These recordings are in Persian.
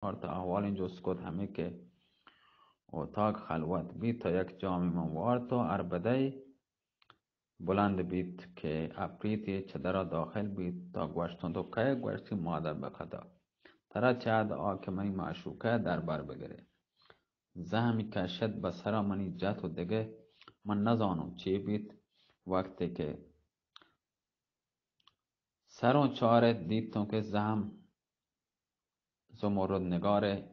تا احوال این جز همه که اتاق خلوت بید تا یک جام منوار تا عربده بلند بید که افریتی چدر را داخل بید تا گوشتند و که گوشتی مادر بخدا ترا چهد که منی معشوقه در بر بگره زهمی کشد بسرا منی جت و دگه من نزانم چی بید وقتی که سر و چاره دیدتم که زهم زمرد نگاره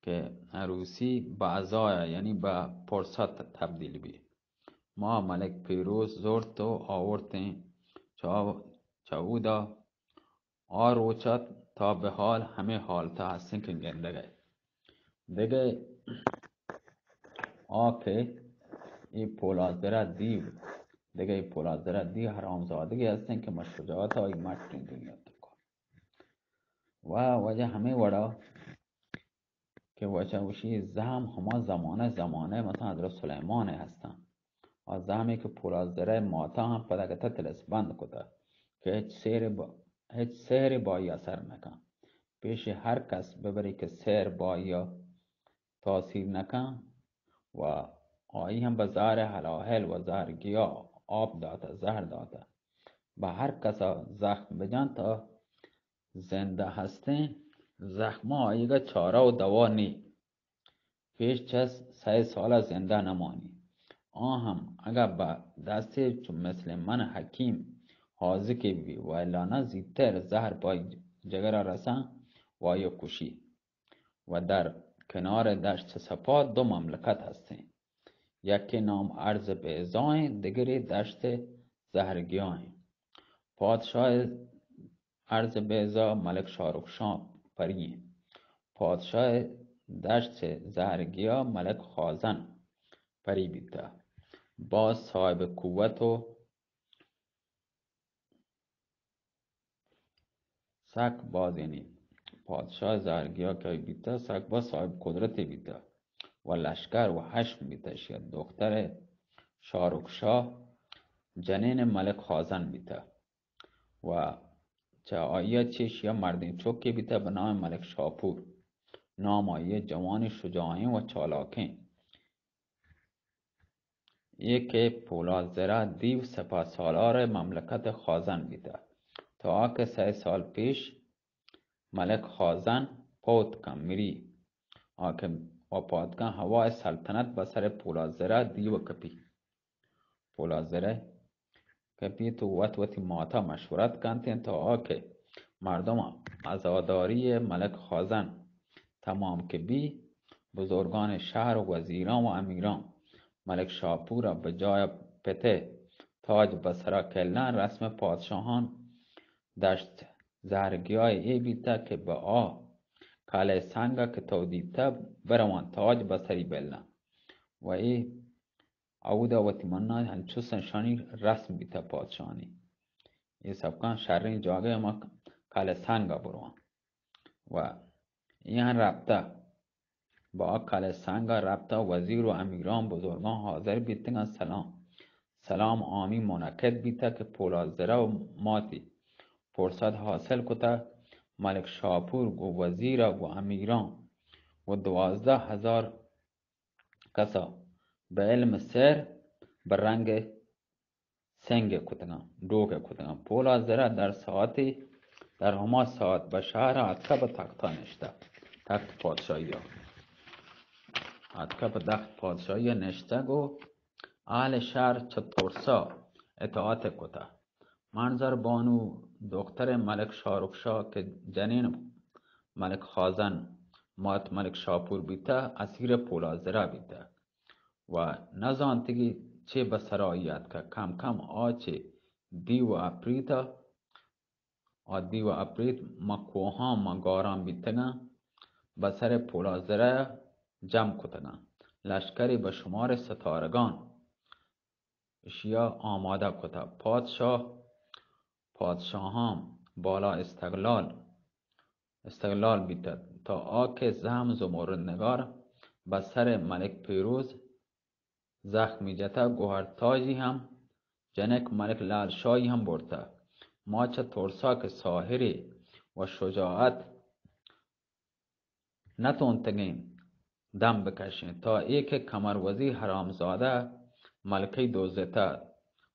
که عروسی به عزای یعنی به پرسات تبدیل بی ما ملک پیروز زرد و آوردیم چاودا آروچت تا به حال همه حالتا هستین که گندگه دیگه که این پولازدره دیو دیگه این پولازدره دیو حرامزادگی هستین که ما شجاعت های مرد این دنیا تکن و وجه همه وڑا که وجه وشی زهم هما زمانه مثلا حضرت سلیمان هستن از زهمی که پولازدره ماتا هم پدکتا تلس بند کده که هیچ سهری بایی اثر نکن پیش هر کس ببری که سهر بایی تاثیر نکن و آیی هم به زهر حلاحل و زهر گیا آب داده زهر داده به هر کسا زخم بجن تا زنده هستین زخم آییگا چاره و دوا نی پیش چس 3 سال زنده نمانی هم اگر به دستی چون مثل من حکیم حاضی بی و الانا زیدتر زهر پای جگر رسن و آیا کشی و در کنار دشت سپا 2 مملکت هستین یکی نام عرض بیضای دیگری دشت زهرگیای پادشاه عرض بیضا ملک شارخشاه پری پادشاه دشت زهرگیا ملک خازن پری بیده باز صاحب قوت و سک باز یعنی پادشاه زهرگیا که بیده سک باز صاحب قدرت بیده و لشکر و حشم بیده شد دختر شارخشاه جنین ملک خازن بیده و چه آیه چیش یا مردین چوکی بیده به نام ملک شاپور نام آیه جوان شجاعین و چالاکین یکی پولازدره دیو سپه سالار مملکت خازن بیده تا که 3 سال پیش ملک خازن پوت کن میری آکه و پادکن هوای سلطنت به سر پولازدره دیو کپی پولازدره کپی تو وطی ماتا مشورت کنتین تا که مردم عزاداری ملک خازن تمام که بی بزرگان شهر و وزیران و امیران ملک شاپور را به جای پته تاج به سرا کلن رسم پادشاهان دشت زهرگیای ای بیته که به کاله سنگا که تو دیده بروان تاج به سری بلن و ای اودا و تیمنا هنچو سنشانی رسم بیته پادشاهانی ای سبکان شرین جاگه ما کاله سنگا بروان و این ربطه با کاله سنگا ربطه وزیر و امیران بزرگان حاضر بیتن سلام آمی منعقد بیته که پولازدره و ماتی فرصت حاصل کته ملک شاپور و وزیر و امیران و 12,000 کسا به علم سر به رنگ سنگ کتگان دوگ کتگان پولازدره در هما ساعت به شهر عدکه به تختا نشته تخت پادشاهی عدکه به تخت پادشاهی نشته گو اهل شهر چطورسا اطاعت کته منظر بانو دختر ملک شارخشاه که جنین ملک خازن مات ملک شاپور بیته اسیر پولازدره بیته و نزانتگی چه به سرایت که کم کم آچه دیو اپریت ما کوهان ما گاران بیتگن به سر پولازدره جمع کتگن لشکری به شمار ستارگان اشیا آماده کته پادشاهان بالا استقلال بیتد تا که زهم زمرد نگار به سر ملک پیروز زخمی جتا گوهرتاجی هم جنک ملک لال شاهی هم برده ما چه ترسا که ساحری و شجاعت نتونتگین دم بکشین تا ای که کمروزی حرامزاده ملکه دوزته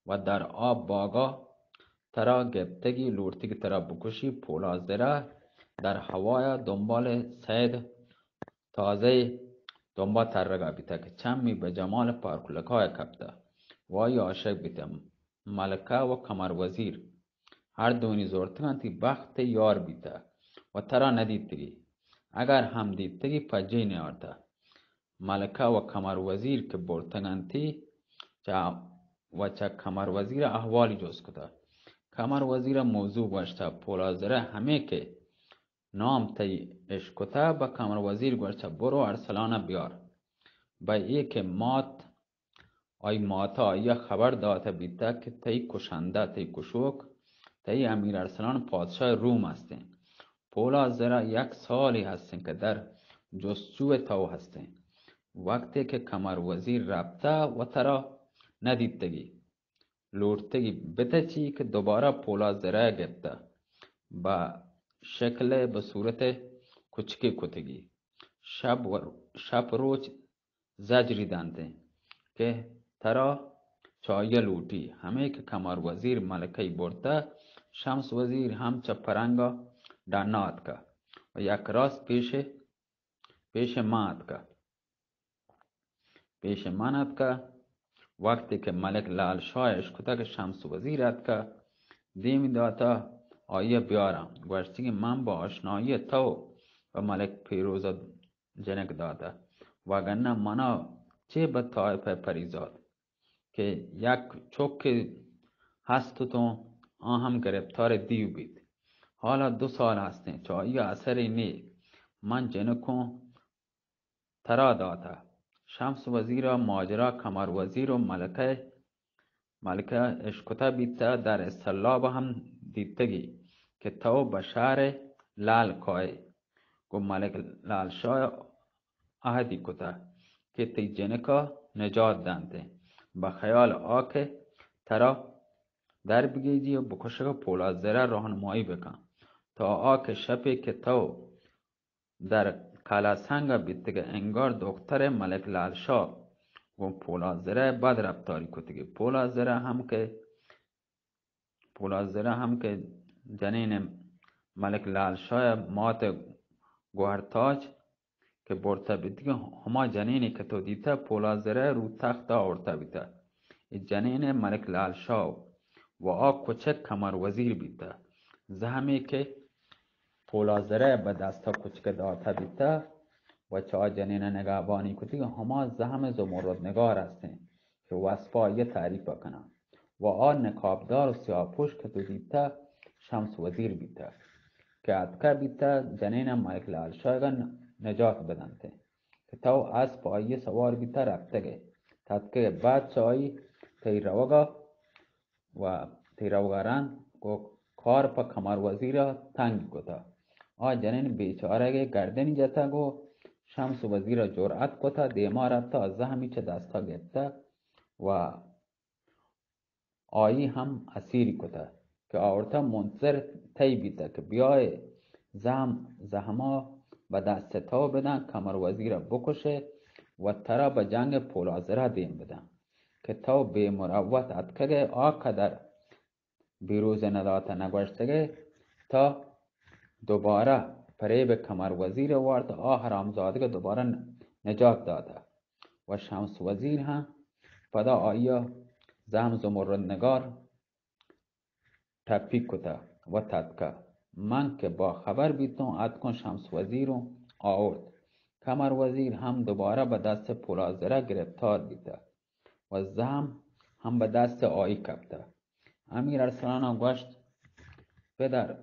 و در آب باگا ترا گپتگی لورتگی ترا بکشی پولازره در هوای دنبال سید تازه دنبال ترگا بیتا که چمی به جمال پارکولکای کپتا وای عاشق بیتا ملکه و کمروزیر هر دونی زورتگن تی بخت یار بیتا و ترا ندیدتگی اگر هم دیدتگی پجی نیارتا ملکه و کمروزیر که برتگن تی و چه کمروزیر احوالی جز کتا کمروزیر موضوع گوشتا پولازره همه که نام تی اشکتا با کمروزیر گوشتا برو ارسلان بیار با ای که ماتا یا خبر داده بیتا که تی کشنده تی کشوک تی امیر ارسلان پادشاه روم هستین پولازره 1 سالی هستین که در جستجو تو هستین وقتی که کمروزیر رفته و ترا ندیدتگی لورتگی بتچی که دوباره پولازره گفته با شکل به صورت کچکی کتگی شب روز زجری دنده که ترا چای لوٹی همه که کمروزیر ملکه برده شمس وزیر هم چپرنگا دانات کا و یک راست پیش مانت کا وقتی که ملک لال شایش کتا که شمس وزیرت که دیمی داتا آیه بیارم گوشتی که من با آشنایی تو و ملک پیروز جنگ داتا وگرنه منا چه به طایف پریزاد که یک چوک هست تو آن هم گرفتار دیو بید حالا 2 سال هستین چه آیه اثری نی من جنکو ترا داتا شمس وزیر ماجرا کمروزیر و ملکه اشکتا بیتا در استرلاب هم دیدتگی که تو بشار لال کوی گو ملک لال شاه عهدی کتا که تی جنکا نجات دانده با خیال آکه ترا در بگیجی و بکشک پولازره راهنمایی بکن تا آکه شبی که تو در کالاسنگ بیتگه انگار دختر ملک لال شاه و پولازره بد رفتاری کتگی پولازره هم که جنین ملک لال شاه مات گوهرتاج که برتا بیتگه هما جنینی که تو دیتا پولازره رو تخت آورتا بیتا جنین ملک لال شاه و کوچک کمروزیر بیتا زهمی که پولازره به دستا کوچک داتا بیتا و چه جنین نگهبانی کتی هما زهم زمرد نگار هستین که وصفا یه تعریف بکنم و آن نقابدار و سیاپوش که تو دیتا شمس وزیر بیتا که ادکر بیتا جنین ملک لال شاه نجات بدنته که تو از پایی سوار بیتا رفتگه تدکه بعد چایی تیروگاران کار پا کمروزیر تنگ کتا جنین بیچاره گردنی جتا گو شمس وزیر جرأت کتا دیما رفتا از زهمی چه دستا گفتا و آیی هم اسیری کتا که آورتا منتظر تی بیتا که بیای زهما به دست تو بدن کمروزیر بکشه و ترا به جنگ پولازره دیم بدن که تو بی مروت ادکگه قدر بیروز نداتا نگوشتگه تا دوباره فریب کمروزیر وارد حرامزاده دوباره نجات داده و شمس وزیر هم پدا آیا زهم زمرد نگار تپی کتا و تدکه من که با خبر بیتون ادکن شمس وزیر رو آورد کمروزیر هم دوباره به دست پولازره گرفتار بیده و زهم هم به دست آیی کپته امیر ارسلان گوشت پدر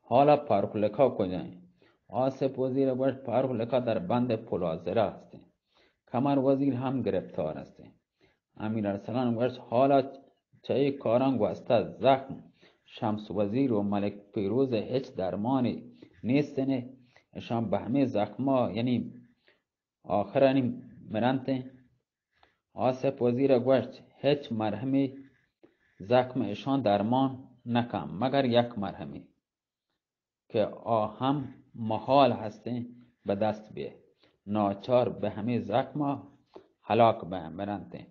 حالا پارکولکا کجایی آصف وزیر گوشت پارکولکا در بند پولازره هستی کمروزیر هم گرفتار هستی امیر ارسلان گوشت حالا چه کاران گوسته زخم شمس وزیر و ملک پیروز هیچ درمانی نیستنه اشان به همه زخما یعنی آخرانی مرنته آصف وزیر گوشت هیچ مرهمی زخم اشان درمان نکم مگر یک مرهمی که آهم محال هسته به دست بیه، ناچار به همه زخم هلاک به هم برنده.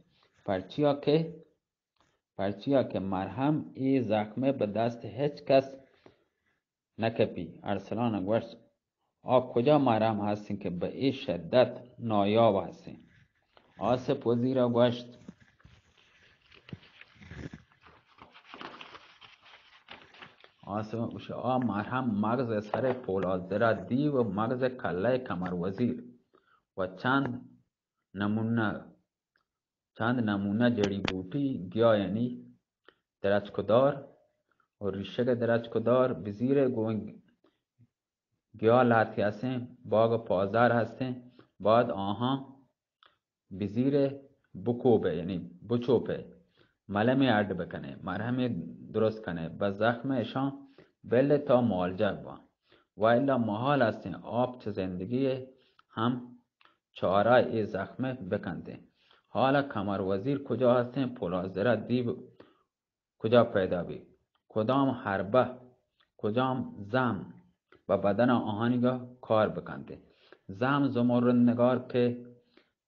پرچیا که مرهم ای زخمه به دست هیچ کس نکپی. ارسلان گوشت کجا مرهم هستین که به این شدت نایاب هستین؟ آصف وزیر گوشت مرهم مغز سر پولادزر دیو و مغز کله کمر وزیر و چند نمونه جڑی بوٹی گیا یعنی درچکدار و ریشک درچکدار بزیر گیا لاتی هستن، باغ پازار هستن. بعد آها بزیر بکوبه یعنی بچوپه ملم اڈ بکنه، مرهم درست کنه، به زخمشان بله تا معالجه با و الا محال هستن آب چه زندگی هم چاره ای زخمه بکنده. حالا کمر وزیر کجا هستن؟ پولادزر دیو کجا پیدا بی؟ کدام حربه کدام زم و بدن آهانیگاه کار بکنده. زم زمرد نگار که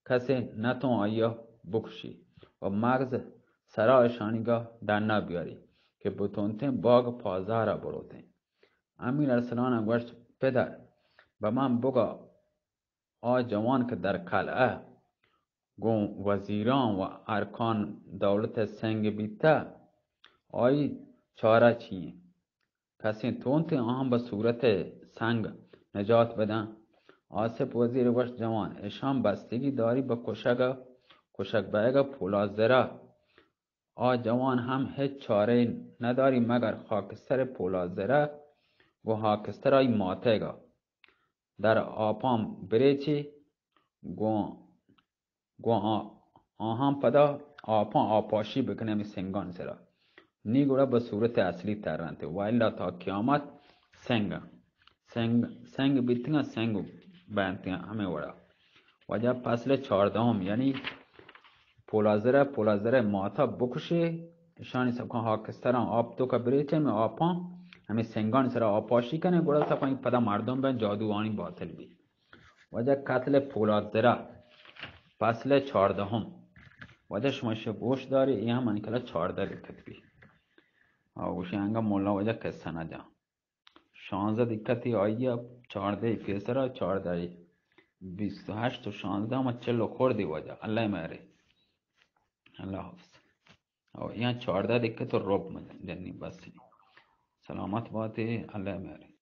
کسی نتون آیا بکشی و مغز سرایشانیگاه در نبیاری که بتونتین باغ پازارا بروتین. امیر ارسلان گوشت پدر به من بگا جوان که در قلعه گون وزیران و ارکان دولت سنگ بیته آی چاره چیه؟ کسی تونتین آن به صورت سنگ نجات بدن؟ آصف وزیر گوشت جوان اشان بستگی داری به کشک بیگا پولادزره. جوان هم هیچ چاره نداری مگر خاکستر پولادزره و خاکستر ای ماتگا در آپام بریچی گو آهام پدا آپان آپاشی بکنه می سنگان سرا نیگوڑا به صورت اصلی ترنته و الا تا قیامت سنگ بیتنگا سنگ بینتنگا همه وڑا. و جب فصل 14 یعنی پولادزر ماتا بکشه اشانی سبکان خاکستران آب تو که بریچه می آپان همه سنگان سرا آپاشی کنه گوڑا سبکان پدا مردم بین جادوانی باطل بی. و جب قتل پولادزر فصل 14 وجه شما گوش داری این هم انکلا 14 کتبی گوشی هنگا مولا وجه قصه نجا 16 دکتی آیا 14 پیسرا 14 28 و 16 و 40 خوردی وجه الله مهره الله حافظ. این 14 دکت رو رب مدنی بس سلامت باتی الله مهره.